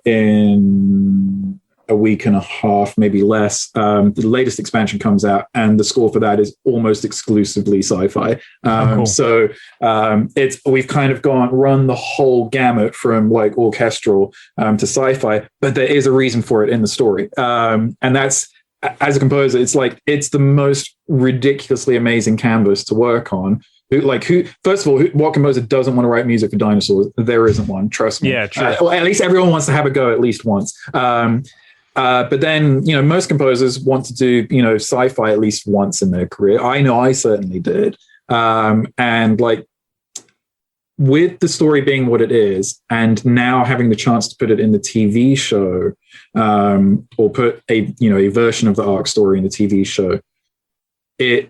in a week and a half, maybe less, the latest expansion comes out, and the score for that is almost exclusively sci-fi. Cool. So we've kind of run the whole gamut from like orchestral to sci-fi, but there is a reason for it in the story. And that's, as a composer, it's the most ridiculously amazing canvas to work on. First of all, what composer doesn't want to write music for dinosaurs? There isn't one, trust me. Yeah, true. At least everyone wants to have a go at least once. But then, most composers want to do, sci-fi at least once in their career. I know I certainly did. And like, with the story being what it is, and now having the chance to put it in the TV show, or put a version of the Arc story in the TV show, the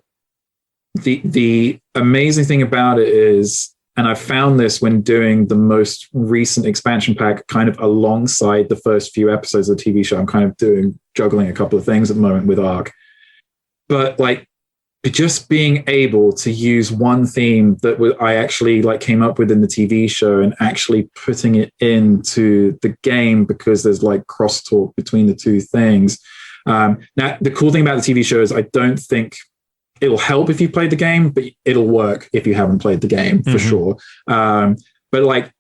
amazing thing about it is, and I found this when doing the most recent expansion pack kind of alongside the first few episodes of the TV show. I'm kind of juggling a couple of things at the moment with Arc. But like, just being able to use one theme that I actually like came up with in the TV show, and actually putting it into the game, because there's like crosstalk between the two things. Now, the cool thing about the TV show is I don't think it'll help if you played the game, but it'll work if you haven't played the game for sure. But like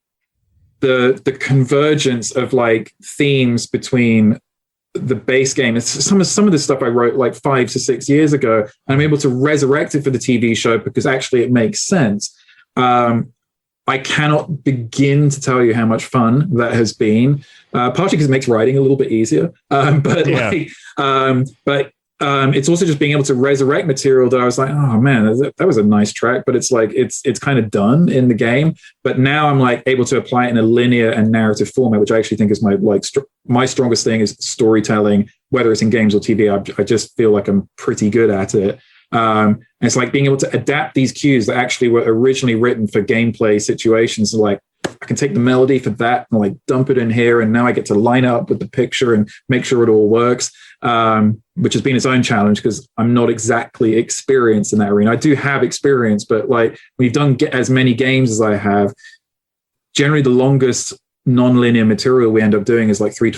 the convergence of like themes between the base game, it's some of the stuff I wrote like 5 to 6 years ago, and I'm able to resurrect it for the TV show because actually it makes sense. I cannot begin to tell you how much fun that has been, partially because it makes writing a little bit easier. It's also just being able to resurrect material that I was like, oh man, that was a nice track, but it's like it's kind of done in the game. But now I'm like able to apply it in a linear and narrative format, which I actually think is my strongest thing is storytelling, whether it's in games or TV. I just feel like I'm pretty good at it. And it's like being able to adapt these cues that actually were originally written for gameplay situations. Like, I can take the melody for that and like dump it in here, and now I get to line it up with the picture and make sure it all works, which has been its own challenge because I'm not exactly experienced in that arena. I do have experience, but like when you've done as many games as I have, generally the longest non-linear material we end up doing is like a 3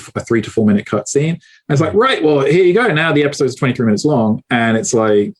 to 4 minute cutscene. And it's like, right, well, here you go. Now the episode is 23 minutes long, and it's like,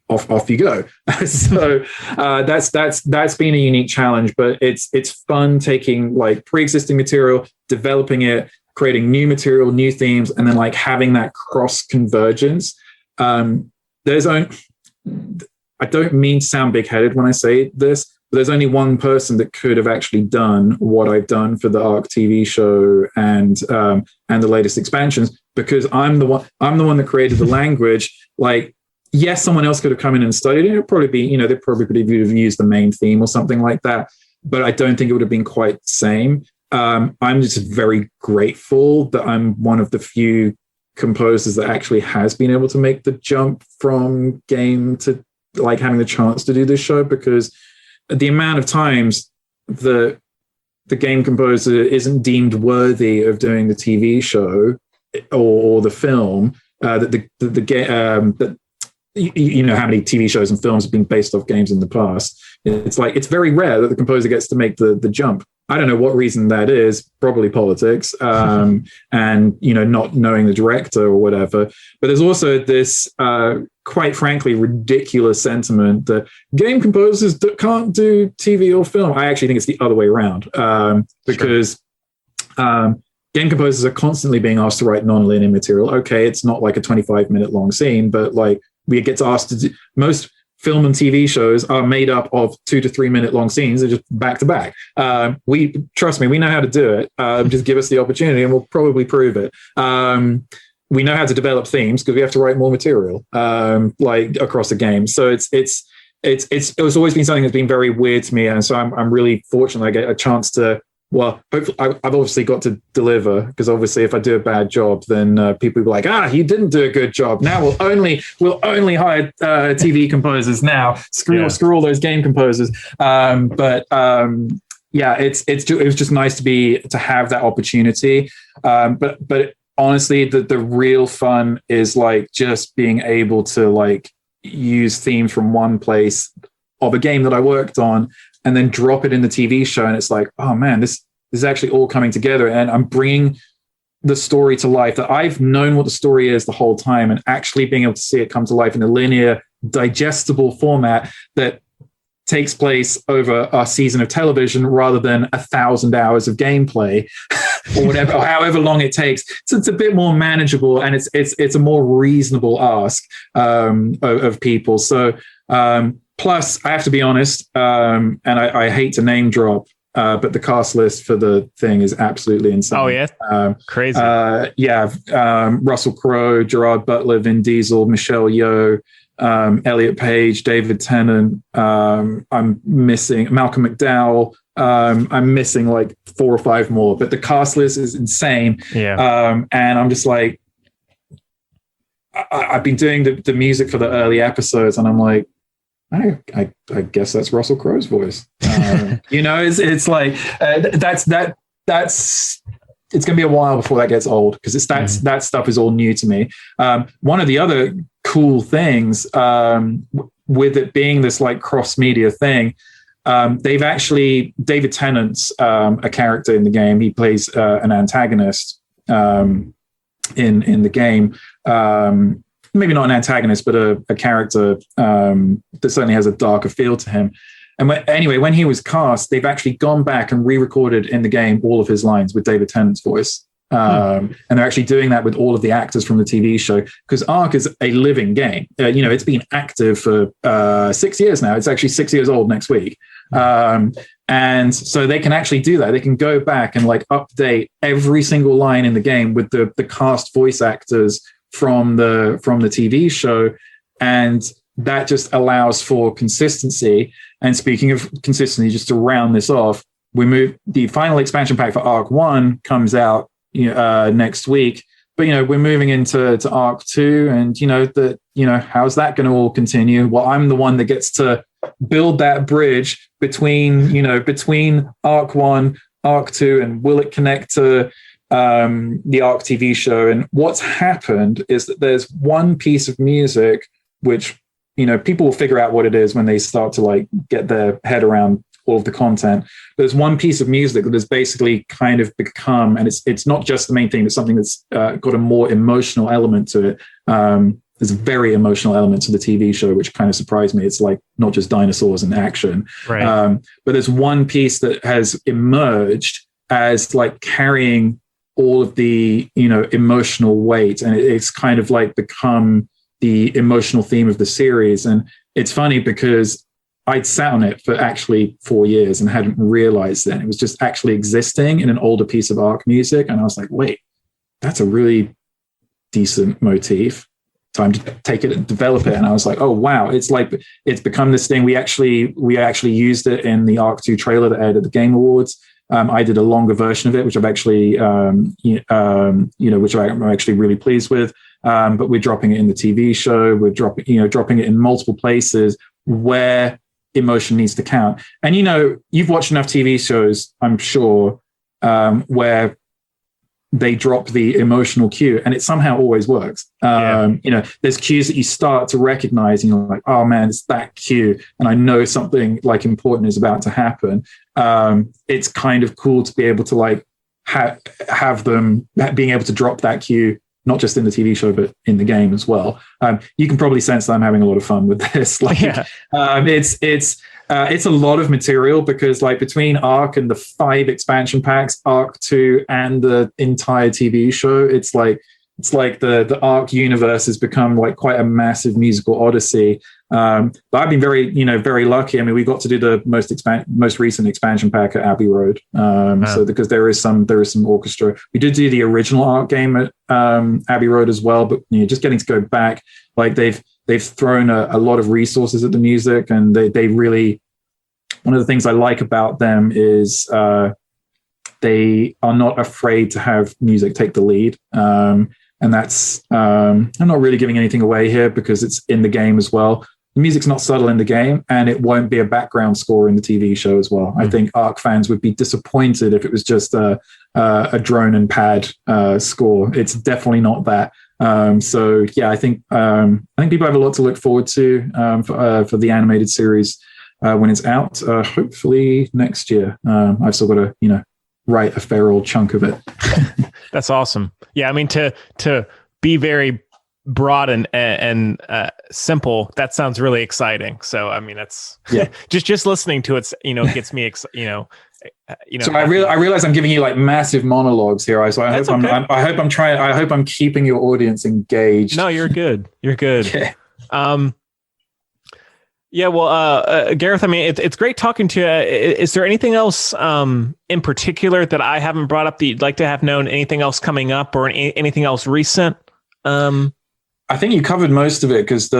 off you go. So that's been a unique challenge, but it's fun taking like pre-existing material, developing it, creating new material, new themes, and then like having that cross convergence. I don't mean to sound big-headed when I say this, but there's only one person that could have actually done what I've done for the Arc TV show and the latest expansions, because I'm the one that created the language. Like, yes, someone else could have come in and studied it. It'd probably be, they probably would have used the main theme or something like that. But I don't think it would have been quite the same. I'm just very grateful that I'm one of the few composers that actually has been able to make the jump from game to like having the chance to do this show, because the amount of times the game composer isn't deemed worthy of doing the TV show or the film, that how many TV shows and films have been based off games in the past. It's like, it's very rare that the composer gets to make the jump. I don't know what reason that is, probably politics, and, not knowing the director or whatever. But there's also this, quite frankly, ridiculous sentiment that game composers can't do TV or film. I actually think it's the other way around, because game composers are constantly being asked to write non-linear material. Okay, it's not like a 25-minute long scene, but like we get asked to do, most film and TV shows are made up of 2 to 3 minute long scenes. They're just back to back. Trust me, we know how to do it. Just give us the opportunity and we'll probably prove it. We know how to develop themes because we have to write more material, like across the game. So it was always been something that's been very weird to me. And so I'm really fortunate I get a chance to, well, hopefully I've obviously got to deliver, because obviously if I do a bad job, then people will be like, you didn't do a good job. Now we'll only hire TV composers now. Screw all those game composers. It was just nice to have that opportunity. But honestly, the real fun is like just being able to like use themes from one place of a game that I worked on, and then drop it in the TV show. And it's like, oh man, this is actually all coming together. And I'm bringing the story to life that I've known what the story is the whole time, and actually being able to see it come to life in a linear, digestible format that takes place over a season of television rather than 1,000 hours of gameplay or whatever, or however long it takes. So it's a bit more manageable, and it's a more reasonable ask of people. So, plus, I have to be honest, and I hate to name drop, but the cast list for the thing is absolutely insane. Oh, yeah? Crazy. Russell Crowe, Gerard Butler, Vin Diesel, Michelle Yeoh, Elliot Page, David Tennant. I'm missing Malcolm McDowell. I'm missing like 4 or 5 more, but the cast list is insane. Yeah. And I'm just like, I've been doing the music for the early episodes, and I'm like, I guess that's Russell Crowe's voice. It's like that's it's going to be a while before that gets old, because that stuff is all new to me. One of the other cool things with it being this like cross media thing, they've actually, David Tennant's a character in the game. He plays an antagonist in the game. Maybe not an antagonist, but a character that certainly has a darker feel to him. And when he was cast, they've actually gone back and re-recorded in the game all of his lines with David Tennant's voice. And they're actually doing that with all of the actors from the TV show, because Ark is a living game. It's been active for 6 years now. It's actually 6 years old next week. And so they can actually do that. They can go back and like update every single line in the game with the cast voice actors from the TV show, and that just allows for consistency. And speaking of consistency, just to round this off, the final expansion pack for Ark 1 comes out next week, but we're moving into Ark 2, and how's that going to all continue? Well, I'm the one that gets to build that bridge between Ark 1, Ark 2, and will it connect to the Ark TV show? And what's happened is that there's one piece of music which people will figure out what it is when they start to like get their head around all of the content. There's one piece of music that has basically kind of become, and it's not just the main theme, it's something that's got a more emotional element to it. There's a very emotional element to the TV show, which kind of surprised me. It's like not just dinosaurs and action, right? But there's one piece that has emerged as like carrying all of the emotional weight, and it's kind of like become the emotional theme of the series. And it's funny because I'd sat on it for actually 4 years and hadn't realized that it was just actually existing in an older piece of Ark music. And I was like, wait, that's a really decent motif. Time to take it and develop it. And I was like, oh wow, it's become this thing. We actually used it in the Arc 2 trailer that aired at the Game Awards. I did a longer version of it, which I've actually which I'm actually really pleased with. But we're dropping it in the TV show. We're dropping it in multiple places where emotion needs to count. And you've watched enough TV shows, I'm sure, where they drop the emotional cue and it somehow always works. There's cues that you start to recognize and you're like, oh man, it's that cue. And I know something like important is about to happen. It's kind of cool to be able to like have them being able to drop that cue, not just in the TV show, but in the game as well. You can probably sense that I'm having a lot of fun with this. It's a lot of material because like between Arc and the 5 expansion packs, Arc 2 and the entire TV show, it's like the Arc universe has become like quite a massive musical odyssey. But I've been very lucky. I mean, we got to do the most recent expansion pack at Abbey Road. So because there is some orchestra. We did do the original Arc game at Abbey Road as well, but just getting to go back, like they've thrown a lot of resources at the music, and they really, one of the things I like about them is they are not afraid to have music take the lead. And that's, I'm not really giving anything away here because it's in the game as well. The music's not subtle in the game, and it won't be a background score in the TV show as well. I think Arc fans would be disappointed if it was just a drone and pad score. It's definitely not that. So yeah, I think people have a lot to look forward to for the animated series when it's out. Hopefully next year. I've still got to write a fair old chunk of it. That's awesome. Yeah, I mean to be very broad and simple, that sounds really exciting. So I mean, that's just listening to it, gets me So I realize I'm giving you like massive monologues here. So I hope I'm keeping your audience engaged. No, you're good. You're good. Okay. Yeah, well, Gareth, I mean, it's great talking to you. Is there anything else in particular that I haven't brought up that you'd like to have known? Anything else coming up or anything else recent? I think you covered most of it because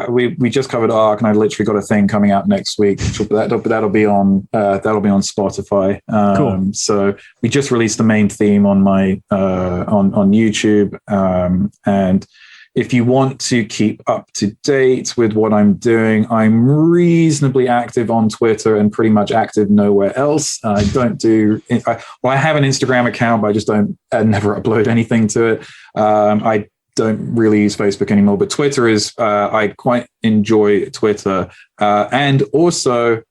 we just covered Arc, and I literally got a thing coming out next week. That'll be on Spotify. Cool. So we just released the main theme on my on YouTube, and if you want to keep up to date with what I'm doing, I'm reasonably active on Twitter and pretty much active nowhere else. I don't do. I have an Instagram account, but I just don't never upload anything to it. I don't really use Facebook anymore, but Twitter is, I quite enjoy Twitter. And also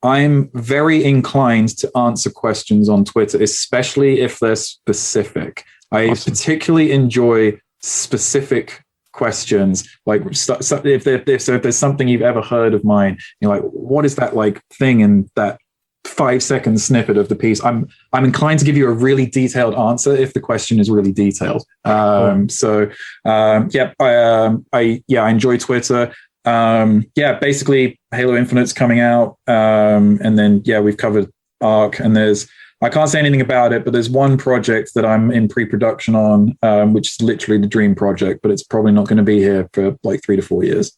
I'm very inclined to answer questions on Twitter, especially if they're specific. I particularly enjoy specific questions. Like if there's something you've ever heard of mine, you're like, what is that like thing in that 5-second snippet of the piece? I'm inclined to give you a really detailed answer if the question is really detailed. I enjoy Twitter. Basically Halo Infinite's coming out, and then we've covered Arc, and I can't say anything about it, but there's one project that I'm in pre-production on, which is literally the dream project, but it's probably not going to be here for like 3 to 4 years.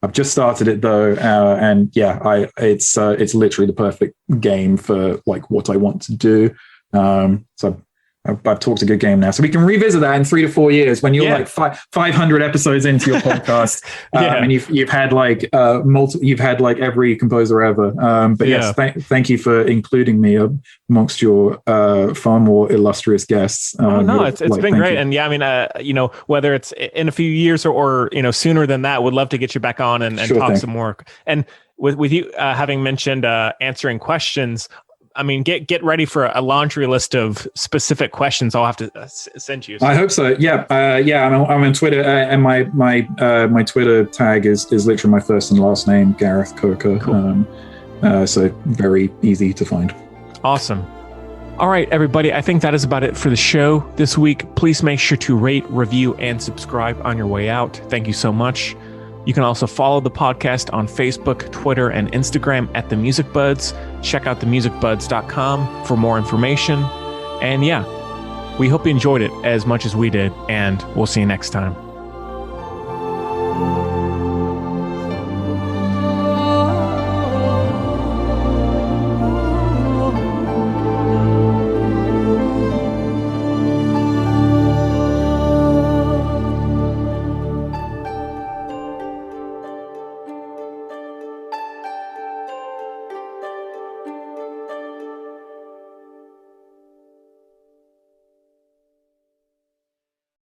I've just started it though, and it's literally the perfect game for like what I want to do. So I've talked a good game now, so we can revisit that in 3 to 4 years when you're like 500 episodes into your podcast, and you've had like you've had like every composer ever. Yes, thank you for including me amongst your far more illustrious guests. It's been great, and I mean, whether it's in a few years or sooner than that, would love to get you back on and talk some more. And with you having mentioned answering questions, I mean, get ready for a laundry list of specific questions I'll have to send you. I hope so. Yeah. I'm on Twitter, and my Twitter tag is literally my first and last name, Gareth Coker. Cool. So very easy to find. Awesome. All right, everybody. I think that is about it for the show this week. Please make sure to rate, review, and subscribe on your way out. Thank you so much. You can also follow the podcast on Facebook, Twitter, and Instagram at The Music Buds. Check out themusicbuds.com for more information. And We hope you enjoyed it as much as we did, and we'll see you next time.